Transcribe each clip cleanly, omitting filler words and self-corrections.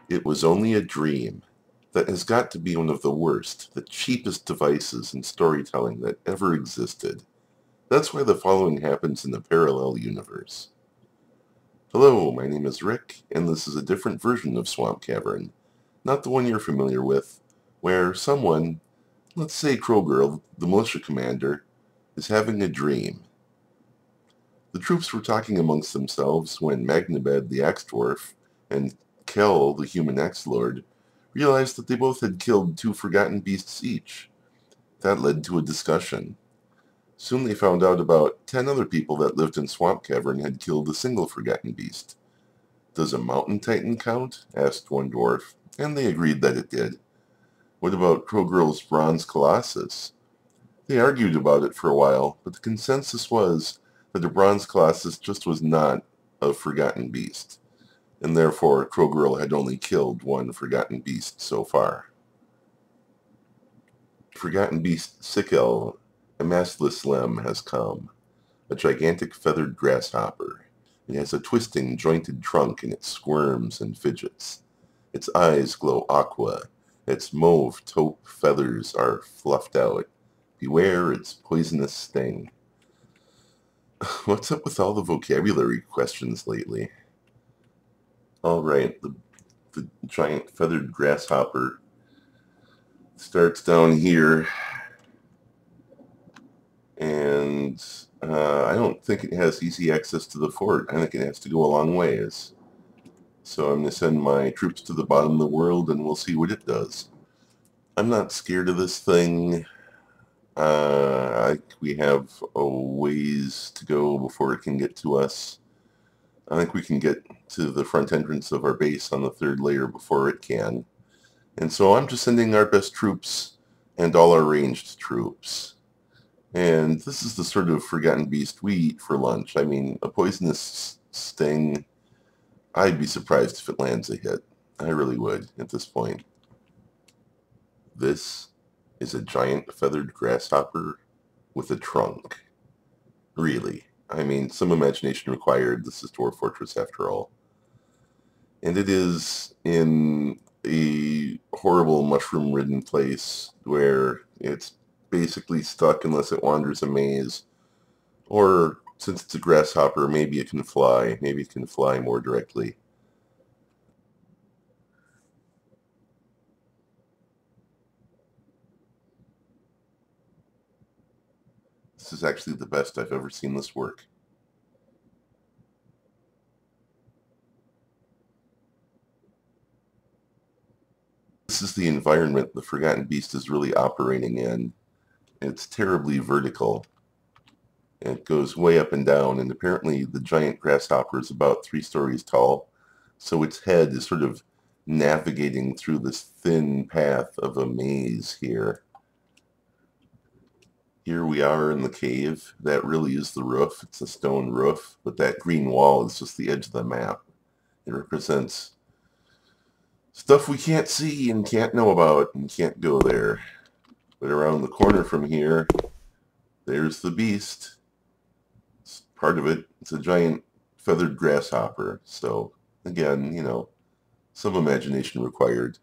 It was only a dream. That has got to be one of the worst, the cheapest devices in storytelling that ever existed. That's why the following happens in a parallel universe. Hello, my name is Rick, and this is a different version of Swampcavern. Not the one you're familiar with, where someone, let's say Crowgirl, the militia commander, is having a dream. The troops were talking amongst themselves when Magnabed, the Axe Dwarf, and Kel, the human Axe Lord, realized that they both had killed 2 forgotten beasts each. That led to a discussion. Soon they found out about 10 other people that lived in Swampcavern had killed a single forgotten beast. Does a mountain titan count? Asked one dwarf, and they agreed that it did. What about Crowgirl's bronze colossus? They argued about it for a while, but the consensus was that the bronze colossus just was not a forgotten beast, and therefore Crowgirl had only killed 1 forgotten beast so far. Forgotten beast Sikel, a mastless limb, has come, a gigantic feathered grasshopper. It has a twisting, jointed trunk, and it squirms and fidgets. Its eyes glow aqua. Its mauve taupe feathers are fluffed out. Beware its poisonous sting. What's up with all the vocabulary questions lately? Alright, the giant feathered grasshopper starts down here, and I don't think it has easy access to the fort. I think it has to go a long ways. So I'm going to send my troops to the bottom of the world, and we'll see what it does. I'm not scared of this thing. We have a ways to go before it can get to us. I think we can get to the front entrance of our base on the 3rd layer before it can. And so I'm just sending our best troops and all our ranged troops. And this is the sort of forgotten beast we eat for lunch. I mean, a poisonous sting, I'd be surprised if it lands a hit. I really would at this point. This is a giant feathered grasshopper with a trunk. Really. I mean, some imagination required. This is Dwarf Fortress after all. And it is in a horrible mushroom-ridden place where it's basically stuck unless it wanders a maze. Or, since it's a grasshopper, maybe it can fly. Maybe it can fly more directly. This is actually the best I've ever seen this work. This is the environment the Forgotten Beast is really operating in. It's terribly vertical. It goes way up and down, and apparently the giant grasshopper is about 3 stories tall, so its head is sort of navigating through this thin path of a maze here. Here we are in the cave. That really is the roof. It's a stone roof, but that green wall is just the edge of the map. It represents stuff we can't see and can't know about and can't go there. But around the corner from here, there's the beast. It's part of it. It's a giant feathered grasshopper. So, again, you know, some imagination required.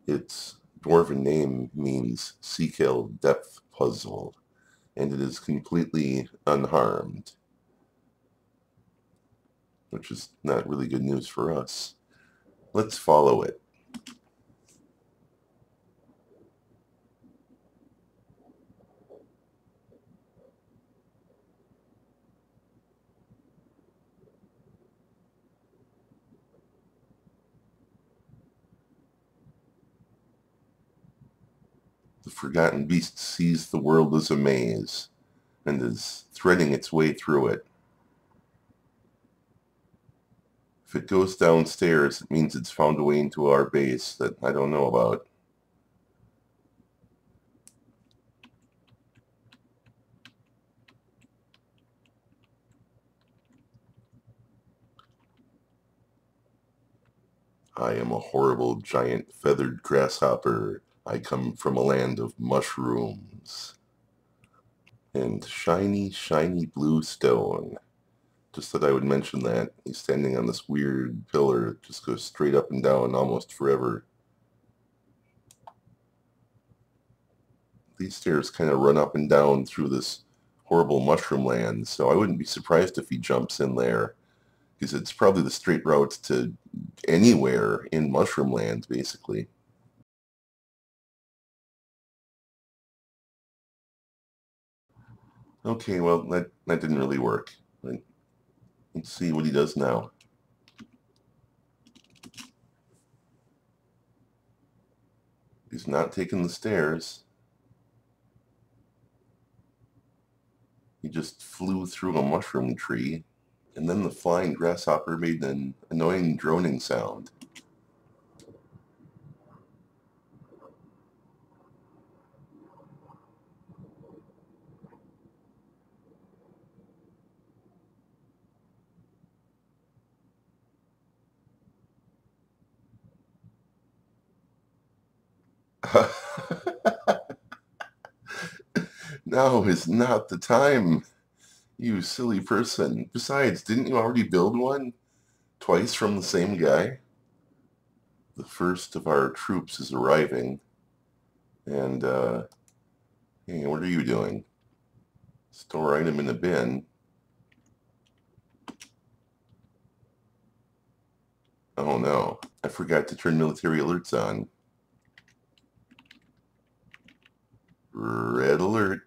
Its dwarven name means Seakill Depth Puzzle, and it is completely unharmed, which is not really good news for us. Let's follow it. The Forgotten Beast sees the world as a maze and is threading its way through it. If it goes downstairs, it means it's found a way into our base that I don't know about. I am a horrible giant feathered grasshopper. I come from a land of mushrooms and shiny, shiny blue stone. Just thought I would mention that. He's standing on this weird pillar that just goes straight up and down almost forever. These stairs kind of run up and down through this horrible mushroom land, so I wouldn't be surprised if he jumps in there, because it's probably the straight route to anywhere in mushroom land, basically. Okay, well, that didn't really work. Let's see what he does now. He's not taking the stairs. He just flew through a mushroom tree, and then the flying grasshopper made an annoying droning sound. Now is not the time, you silly person. Besides, didn't you already build one? Twice from the same guy? The first of our troops is arriving. And, hey, what are you doing? Store item in a bin. Oh no, I forgot to turn military alerts on. Red alert.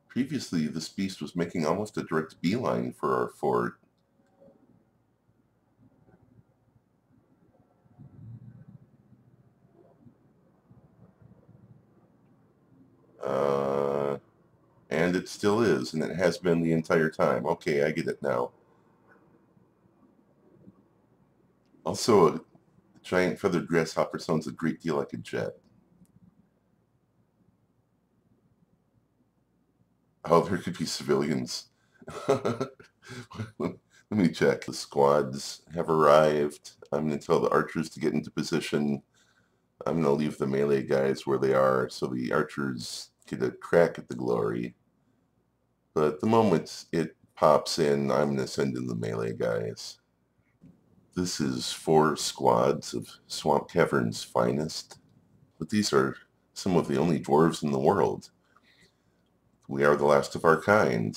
Previously, this beast was making almost a direct beeline for our fort. And it still is, and it has been the entire time. Okay, I get it now. Also, a giant feathered grasshopper sounds a great deal like a jet. Oh, there could be civilians. Let me check. The squads have arrived. I'm going to tell the archers to get into position. I'm going to leave the melee guys where they are so the archers get a crack at the glory. But the moment it pops in, I'm going to send in the melee guys. This is 4 squads of Swampcavern's finest. But these are some of the only dwarves in the world. We are the last of our kind.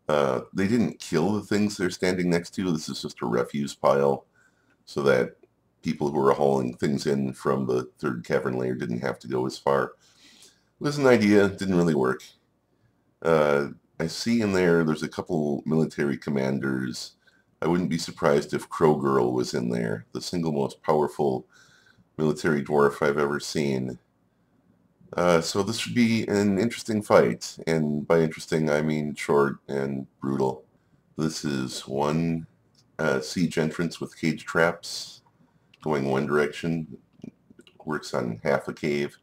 They didn't kill the things they're standing next to. This is just a refuse pile so that people who were hauling things in from the third cavern layer didn't have to go as far. It was an idea. Didn't really work. I see in there's a couple military commanders. I wouldn't be surprised if Crowgirl was in there, the single most powerful military dwarf I've ever seen. So this should be an interesting fight, and by interesting I mean short and brutal. This is one siege entrance with cage traps going one direction, works on half a cave.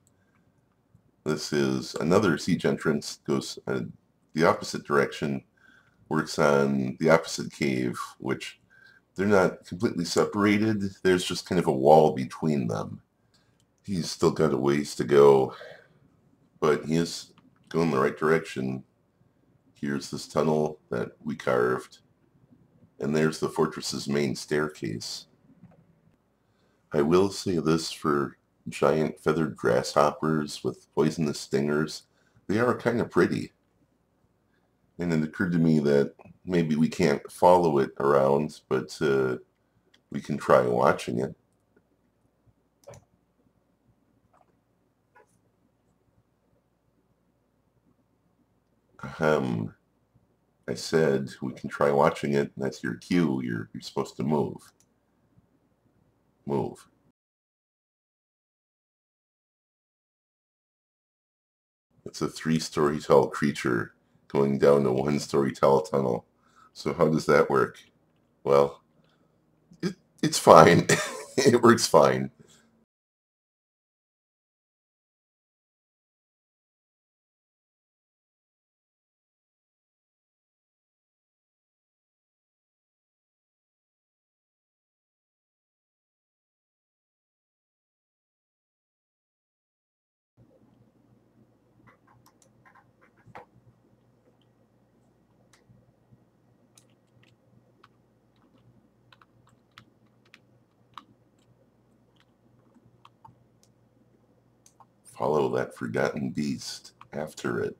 This is another siege entrance, goes the opposite direction, works on the opposite cave, which they're not completely separated. There's just kind of a wall between them. He's still got a ways to go, but he is going the right direction. Here's this tunnel that we carved, and there's the fortress's main staircase. I will say this for giant feathered grasshoppers with poisonous stingers. They are kind of pretty. And it occurred to me that maybe we can't follow it around, but we can try watching it. I said we can try watching it. That's your cue. You're supposed to move. Move. It's a 3-story tall creature going down a 1-story tall tunnel. So how does that work? Well, it's fine. It works fine. Follow that forgotten beast after it.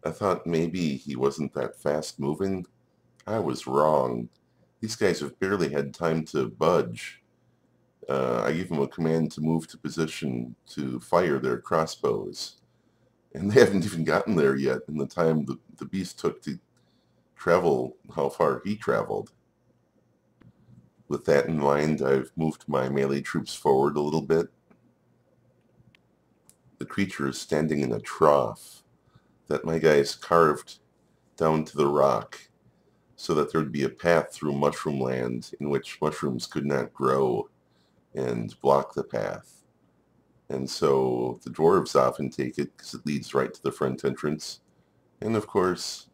I thought maybe he wasn't that fast moving. I was wrong. These guys have barely had time to budge. I gave them a command to move to position to fire their crossbows. And they haven't even gotten there yet in the time the beast took to travel how far he traveled. With that in mind, I've moved my melee troops forward a little bit. The creature is standing in a trough that my guys carved down to the rock so that there would be a path through mushroom land in which mushrooms could not grow and block the path. And so the dwarves often take it because it leads right to the front entrance. And of course,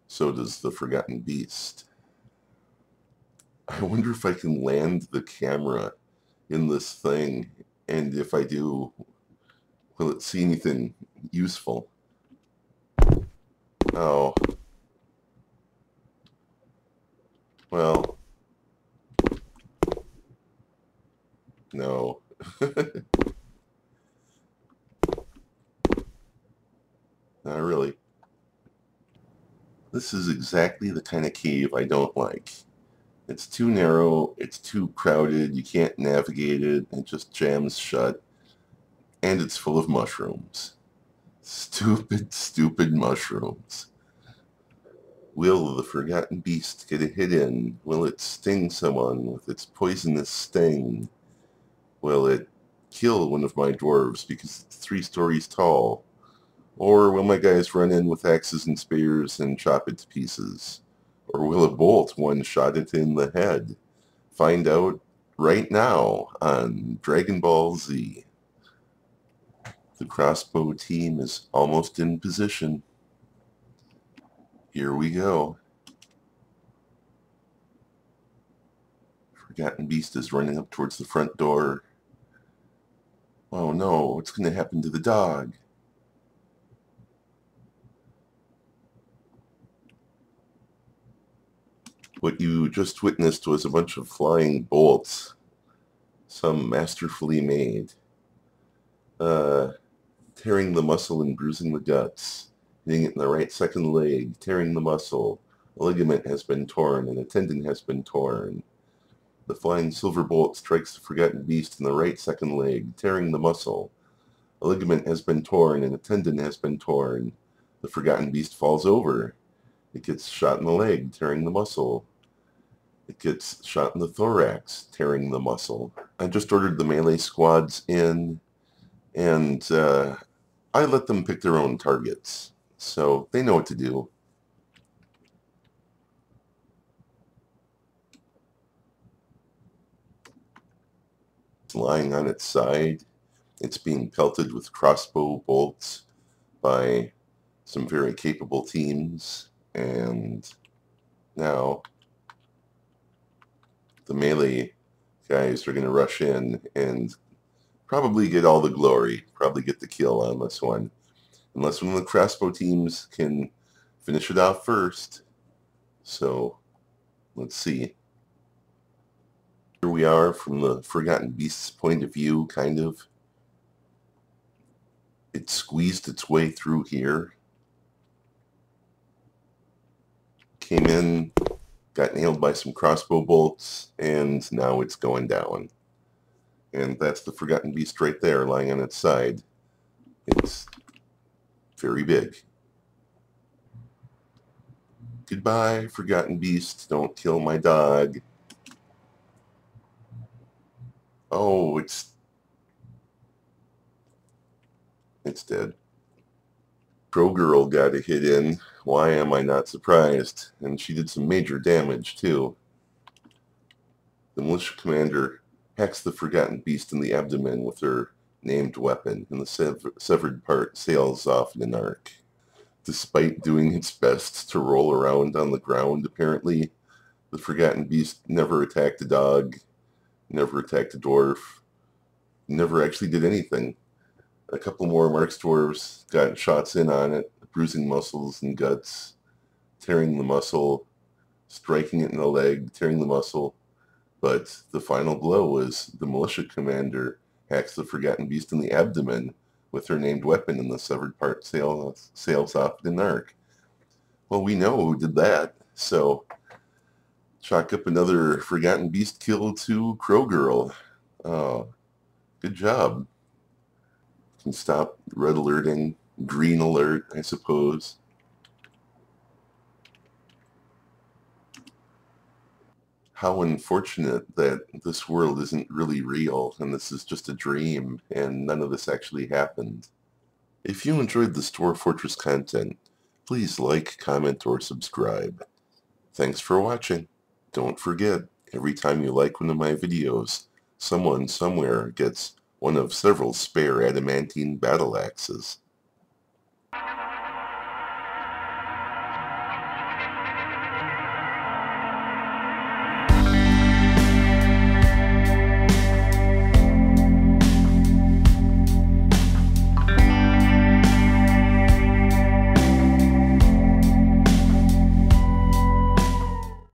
so does the Forgotten Beast. I wonder if I can land the camera in this thing, and if I do, will it see anything useful? Oh. Well. No. Not really. This is exactly the kind of cave I don't like. It's too narrow, it's too crowded, you can't navigate it, it just jams shut, and it's full of mushrooms. Stupid, stupid mushrooms. Will the Forgotten Beast get a hit in? Will it sting someone with its poisonous sting? Will it kill one of my dwarves because it's 3 stories tall? Or will my guys run in with axes and spears and chop it to pieces? Or will a bolt one-shot it in the head? Find out right now on Dragon Ball Z. The crossbow team is almost in position. Here we go. Forgotten Beast is running up towards the front door. Oh no, what's going to happen to the dog? What you just witnessed was a bunch of flying bolts, some masterfully made, tearing the muscle and bruising the guts, hitting it in the right second leg, tearing the muscle. A ligament has been torn and a tendon has been torn. The flying silver bolt strikes the Forgotten Beast in the right second leg, tearing the muscle. A ligament has been torn and a tendon has been torn. The Forgotten Beast falls over. It gets shot in the leg, tearing the muscle. It gets shot in the thorax, tearing the muscle. I just ordered the melee squads in, and I let them pick their own targets, so they know what to do. It's lying on its side. It's being pelted with crossbow bolts by some very capable teams, and now the melee guys are going to rush in and probably get all the glory, probably get the kill on this one. Unless one of the crossbow teams can finish it off first. So, let's see. Here we are from the Forgotten Beast's point of view, kind of. It squeezed its way through here. Came in, got nailed by some crossbow bolts, and now it's going down. And that's the Forgotten Beast right there, lying on its side. It's very big. Goodbye, Forgotten Beast. Don't kill my dog. Oh, it's dead. Crowgirl got a hit in. Why am I not surprised? And she did some major damage, too. The militia commander hacks the Forgotten Beast in the abdomen with her named weapon, and the severed part sails off in an arc. Despite doing its best to roll around on the ground, apparently, the Forgotten Beast never attacked a dog, never attacked a dwarf, never actually did anything. A couple more Mark's dwarves got shots in on it, bruising muscles and guts, tearing the muscle, striking it in the leg, tearing the muscle. But the final blow was the militia commander hacks the Forgotten Beast in the abdomen with her named weapon, and the severed part sails off in an arc. Well, we know who did that, so chalk up another Forgotten Beast kill to Crowgirl. Oh, good job. Can stop red alerting, green alert, I suppose. How unfortunate that this world isn't really real and this is just a dream and none of this actually happened. If you enjoyed this Dwarf Fortress content, please like, comment, or subscribe. Thanks for watching. Don't forget, every time you like one of my videos, someone somewhere gets one of several spare adamantine battle axes.